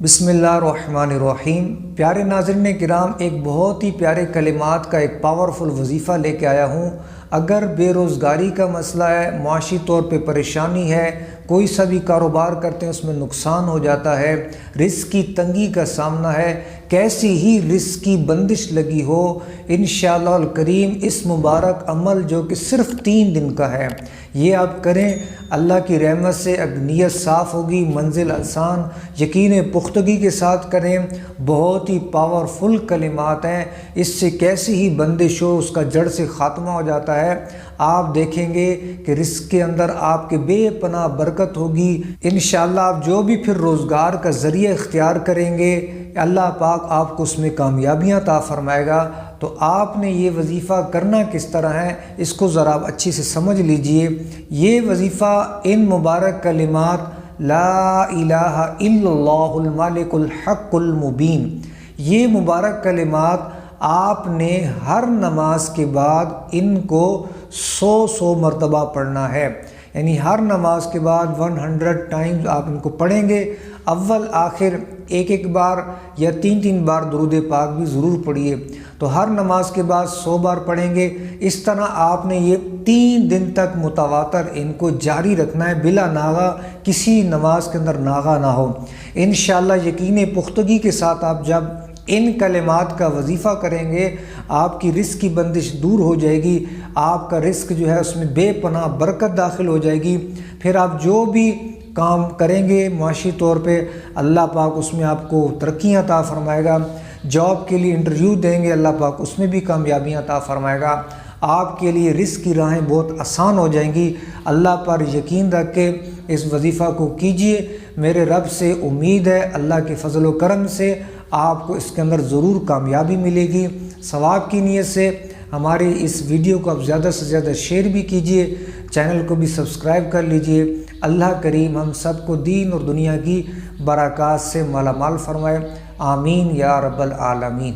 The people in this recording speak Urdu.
بسم اللہ الرحمن الرحیم۔ پیارے ناظرین کرام، ایک بہت ہی پیارے کلمات کا ایک پاورفل وظیفہ لے کے آیا ہوں۔ اگر بے روزگاری کا مسئلہ ہے، معاشی طور پہ پریشانی ہے، کوئی سا بھی کاروبار کرتے ہیں اس میں نقصان ہو جاتا ہے، رزق کی تنگی کا سامنا ہے، کیسی ہی رزق کی بندش لگی ہو، انشاءاللہ الکریم اس مبارک عمل جو کہ صرف 3 دن کا ہے، یہ آپ کریں، اللہ کی رحمت سے اب نیت صاف ہوگی، منزل آسان، یقین پختگی کے ساتھ کریں۔ بہت ہی پاورفل کلمات ہیں، اس سے کیسی ہی بندش ہو اس کا جڑ سے خاتمہ ہو جاتا ہے۔ آپ دیکھیں گے کہ رزق کے اندر آپ کے بے پناہ برکت ہوگی۔ انشاءاللہ آپ جو بھی پھر روزگار کا ذریعہ اختیار کریں گے، اللہ پاک آپ کو اس میں کامیابیاں عطا فرمائے گا۔ تو آپ نے یہ وظیفہ کرنا کس طرح ہے، اس کو ذرا اچھی سے سمجھ لیجئے۔ یہ وظیفہ ان مبارک کلمات لا الہ الا اللہ الملک الحق المبین، یہ مبارک کلمات آپ نے ہر نماز کے بعد ان کو 100 مرتبہ پڑھنا ہے، یعنی ہر نماز کے بعد 100 ٹائمز آپ ان کو پڑھیں گے۔ اول آخر ایک بار یا 3 بار درود پاک بھی ضرور پڑھیے، تو ہر نماز کے بعد 100 بار پڑھیں گے۔ اس طرح آپ نے یہ 3 دن تک متواتر ان کو جاری رکھنا ہے، بلا ناغہ، کسی نماز کے اندر ناغہ نہ ہو۔ انشاءاللہ یقین پختگی کے ساتھ آپ جب ان کلمات کا وظیفہ کریں گے، آپ کی رزق کی بندش دور ہو جائے گی، آپ کا رزق جو ہے اس میں بے پناہ برکت داخل ہو جائے گی۔ پھر آپ جو بھی کام کریں گے معاشی طور پہ، اللہ پاک اس میں آپ کو ترقیاں عطا فرمائے گا۔ جاب کے لیے انٹرویو دیں گے، اللہ پاک اس میں بھی کامیابیاں عطا فرمائے گا۔ آپ کے لیے رزق کی راہیں بہت آسان ہو جائیں گی۔ اللہ پر یقین رکھ کے اس وظیفہ کو کیجئے۔ میرے رب سے امید ہے اللہ کے فضل و کرم سے آپ کو اس کے اندر ضرور کامیابی ملے گی۔ ثواب کی نیت سے ہماری اس ویڈیو کو آپ زیادہ سے زیادہ شیئر بھی کیجئے، چینل کو بھی سبسکرائب کر لیجئے۔ اللہ کریم ہم سب کو دین اور دنیا کی برکات سے مالا مال فرمائے، آمین یا رب العالمین۔